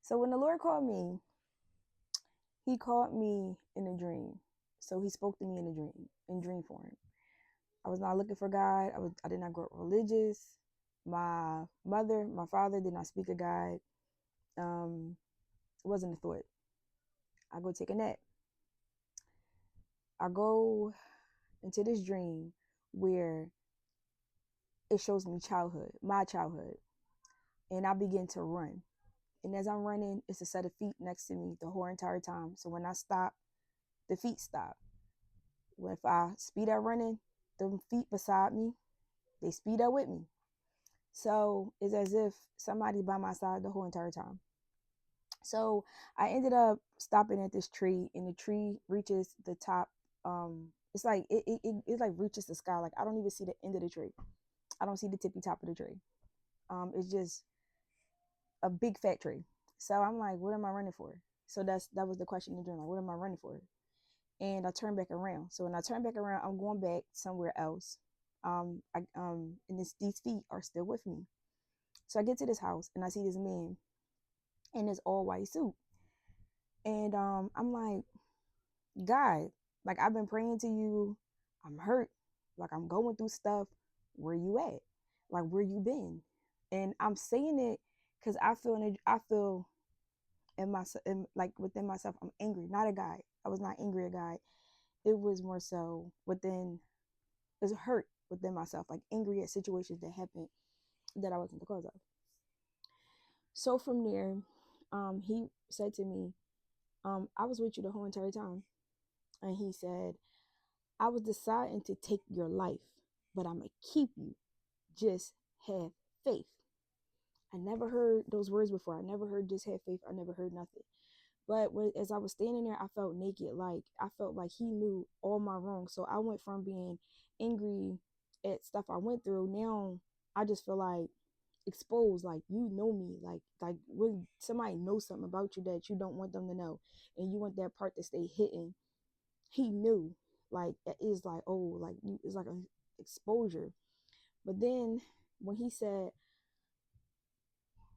So when the Lord called me, he called me in a dream. So he spoke to me in dream form. I was not looking for God. I did not grow up religious. My father did not speak of God. It wasn't a thought. I go take a nap. I go into this dream where it shows me my childhood, and I begin to run. And as I'm running, it's a set of feet next to me the whole entire time. So when I stop, the feet stop. If I speed up running, the feet beside me, they speed up with me. So it's as if somebody's by my side the whole entire time. So I ended up stopping at this tree, and the tree reaches the top. It's like it like reaches the sky. Like I don't even see the end of the tree. I don't see the tippy top of the tree. It's just a big fat tree. So I'm like, what am I running for? So that was the question in the dream. Like, what am I running for? And I turn back around. So when I turn back around, I'm going back somewhere else. And these feet are still with me. So I get to this house and I see this man in this all white suit. And I'm like, God, like I've been praying to you. I'm hurt. Like I'm going through stuff. Where you at? Like where you been? And I'm saying it because I feel in myself, like within myself, I'm angry. Not a guy. I was not angry at God. It was more so within. It was hurt within myself, like angry at situations that happened that I wasn't the cause of. So from there, he said to me, I was with you the whole entire time. And he said, I was deciding to take your life, but I'm going to keep you. Just have faith. I never heard those words before. I never heard just have faith. I never heard nothing. But as I was standing there, I felt naked. Like I felt like he knew all my wrongs. So I went from being angry at stuff I went through. Now I just feel like exposed. Like you know me. Like when somebody knows something about you that you don't want them to know, and you want that part to stay hidden. He knew. Like it is like like it's like a exposure. But then when he said,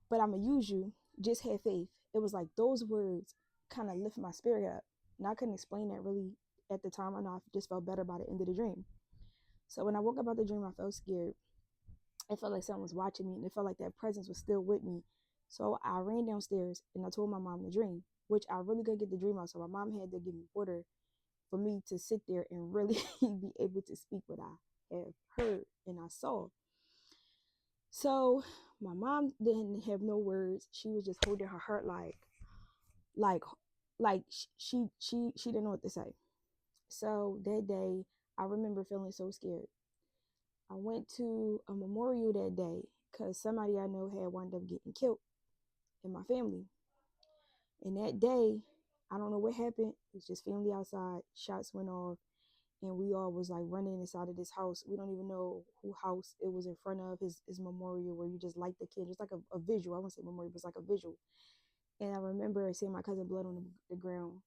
"But I'm gonna use you," just have faith. It was like those words kind of lift my spirit up. And I couldn't explain that really at the time. I know I just felt better by the end of the dream. So when I woke up out the dream, I felt scared. It felt like someone was watching me, and it felt like that presence was still with me. So I ran downstairs and I told my mom the dream, which I really couldn't get the dream out. So my mom had to give me water for me to sit there and really be able to speak what I have heard and I saw. So my mom didn't have no words. She was just holding her heart like like she didn't know what to say. So that day I remember feeling so scared. I went to a memorial that day because somebody I know had wound up getting killed in my family. And that day, I don't know what happened. It's just family outside, shots went off, and we all was like running inside of this house. We don't even know who house it was in front of, his memorial where you just light the kid. It's like a visual. I wouldn't say memorial, but it's like a visual. And I remember seeing my cousin blood on the ground.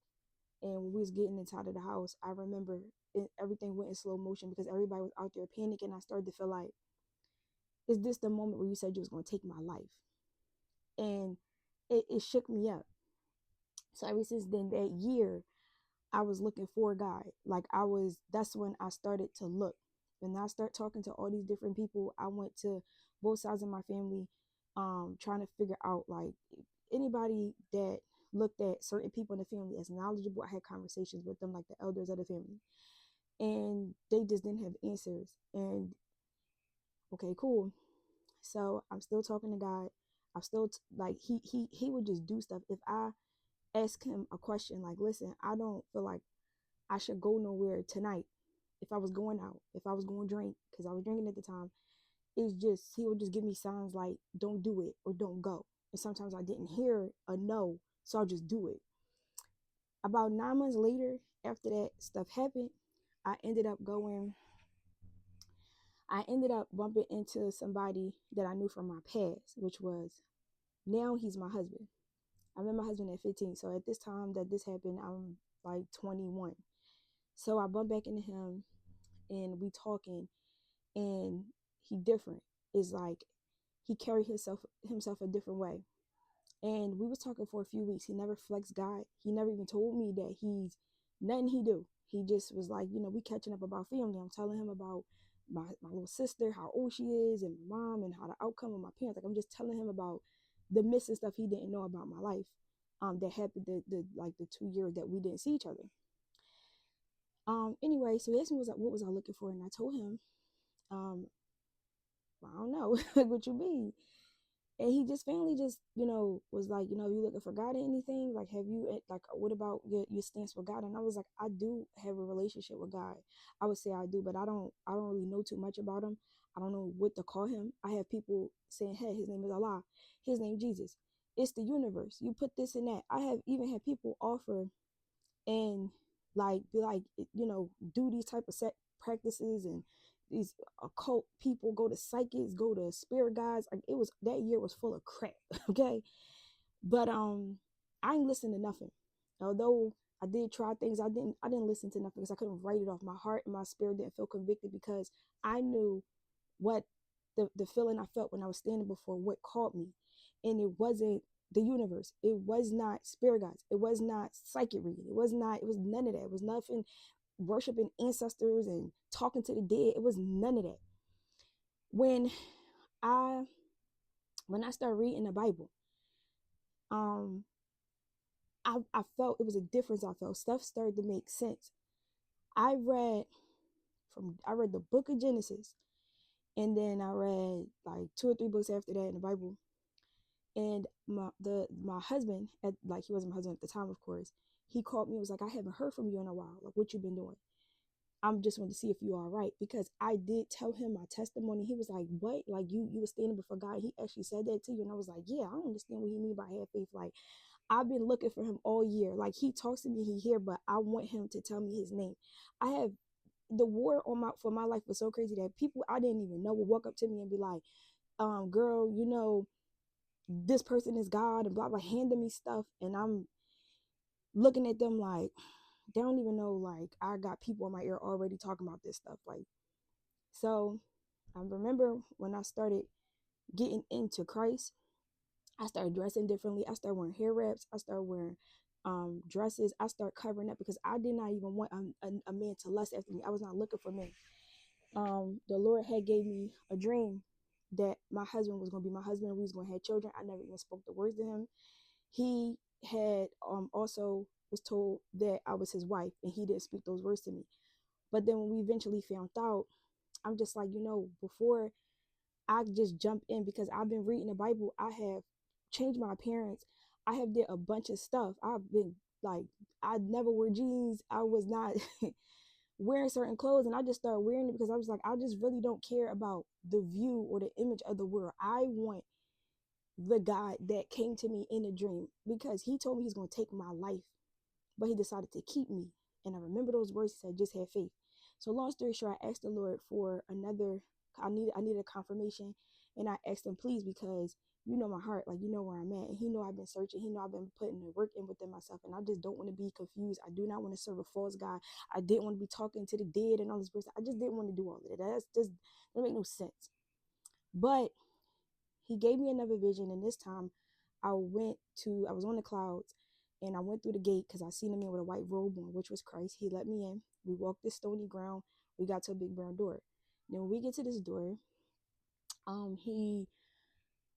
And when we was getting inside of the house, I remember everything went in slow motion because everybody was out there panicking. I started to feel like, is this the moment where you said you was going to take my life? And it shook me up. So ever since then, that year, I was looking for God. That's when I started to look. And I start talking to all these different people. I went to both sides of my family, trying to figure out like anybody that looked at certain people in the family as knowledgeable. I had conversations with them, like the elders of the family, and they just didn't have answers. And okay, cool. So I'm still talking to God. I'm still like he would just do stuff. If I ask him a question like, listen, I don't feel like I should go nowhere tonight. If I was going out, if I was going to drink, because I was drinking at the time, it's just he would just give me signs like don't do it or don't go. And sometimes I didn't hear a no, so I'll just do it. About 9 months later, after that stuff happened, I ended up going. I ended up bumping into somebody that I knew from my past, which was now he's my husband. I met my husband at 15. So at this time that this happened, I'm like 21. So I bumped back into him and we talking, and he different. It's like he carried himself a different way. And we was talking for a few weeks. He never flexed God. He never even told me that he's nothing he do. He just was like, we catching up about family. I'm telling him about my little sister, how old she is, and my mom, and how the outcome of my parents. Like, I'm just telling him about the missing stuff he didn't know about my life. That happened the 2 years that we didn't see each other. Anyway, so he asked me what was I looking for, and I told him, I don't know, like, what you mean? And he just finally just, was like, you looking for God in anything? Like, have you, like, what about your stance with God? And I was like, I do have a relationship with God. I would say I do, but I don't really know too much about him. I don't know what to call him. I have people saying, hey, his name is Allah. His name Jesus. It's the universe. You put this and that. I have even had people offer and like be like, do these type of set practices, and these occult people go to psychics, go to spirit guides. Like, it was, that year was full of crap. Okay. But I ain't listen to nothing. Although I did try things, I didn't listen to nothing because I couldn't write it off. My heart and my spirit didn't feel convicted, because I knew what the feeling I felt when I was standing before what called me. And it wasn't the universe. It was not spirit guides. It was not psychic reading. It was none of that. It was nothing worshiping ancestors and talking to the dead. It was none of that. When I started reading the Bible, um, I felt it was a difference. I felt stuff started to make sense. I read the book of Genesis, and then I read like 2 or 3 books after that in the Bible. And my husband, he wasn't my husband at the time, of course, he called me and was like, I haven't heard from you in a while. Like, what you been doing? I'm just wanting to see if you are all right, because I did tell him my testimony. He was like, what? Like, you were standing before God. He actually said that to you. And I was like, yeah, I don't understand what he mean by have faith. Like, I've been looking for him all year. Like, he talks to me, he here, but I want him to tell me his name. I have the war for my life was so crazy that people I didn't even know would walk up to me and be like, girl, this person is God, and blah blah, handing me stuff, and I'm looking at them like they don't even know, like, I got people in my ear already talking about this stuff. Like, so I remember when I started getting into Christ, I started dressing differently. I started wearing hair wraps. I started wearing dresses. I started covering up because I did not even want a man to lust after me. I was not looking for men. The Lord had gave me a dream that my husband was going to be my husband. We was going to have children. I never even spoke the words to him. He had also was told that I was his wife, and he didn't speak those words to me. But then when we eventually found out, I'm just like, before I just jump in, because I've been reading the Bible, I have changed my appearance. I have did a bunch of stuff. I've been like, I never wear jeans. I was not wearing certain clothes, and I just started wearing it because I was like, I just really don't care about the view or the image of the world. I want the God that came to me in a dream, because he told me he's going to take my life, but he decided to keep me. And I remember those words. He said, just have faith. So long story short, I asked the Lord for another, I needed a confirmation. And I asked him, please, because you know my heart, like, you know where I'm at. And he know I've been searching. He know I've been putting the work in within myself. And I just don't want to be confused. I do not want to serve a false God. I didn't want to be talking to the dead and all this person. I just didn't want to do all of that. That's just, that make no sense. But he gave me another vision. And this time I was on the clouds, and I went through the gate because I seen a man with a white robe on, which was Christ. He let me in. We walked this stony ground. We got to a big brown door. Then when we get to this door, it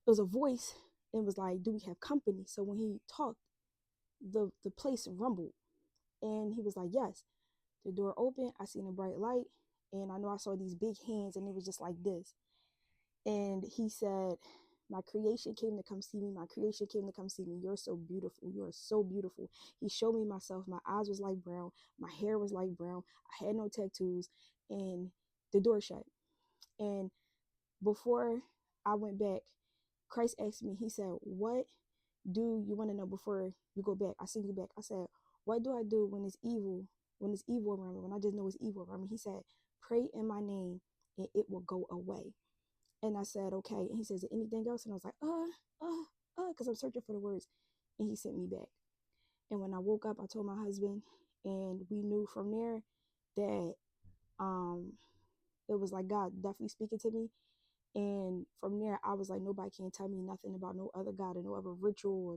was a voice, and was like, do we have company? So when he talked, the place rumbled, and he was like, yes. The door opened. I seen a bright light, and I know I saw these big hands, and it was just like this. And he said, my creation came to come see me. My creation came to come see me. You're so beautiful. You are so beautiful. He showed me myself. My eyes was like brown. My hair was like brown. I had no tattoos. And the door shut. And before I went back, Christ asked me, he said, what do you want to know before you go back? I send you back. I said, what do I do when it's evil? When it's evil around me, when I just know it's evil around me? He said, pray in my name and it will go away. And I said, okay. And he says, anything else? And I was like, because I'm searching for the words. And he sent me back. And when I woke up, I told my husband, and we knew from there that it was like God definitely speaking to me. And from there, I was like, nobody can tell me nothing about no other God or no other ritual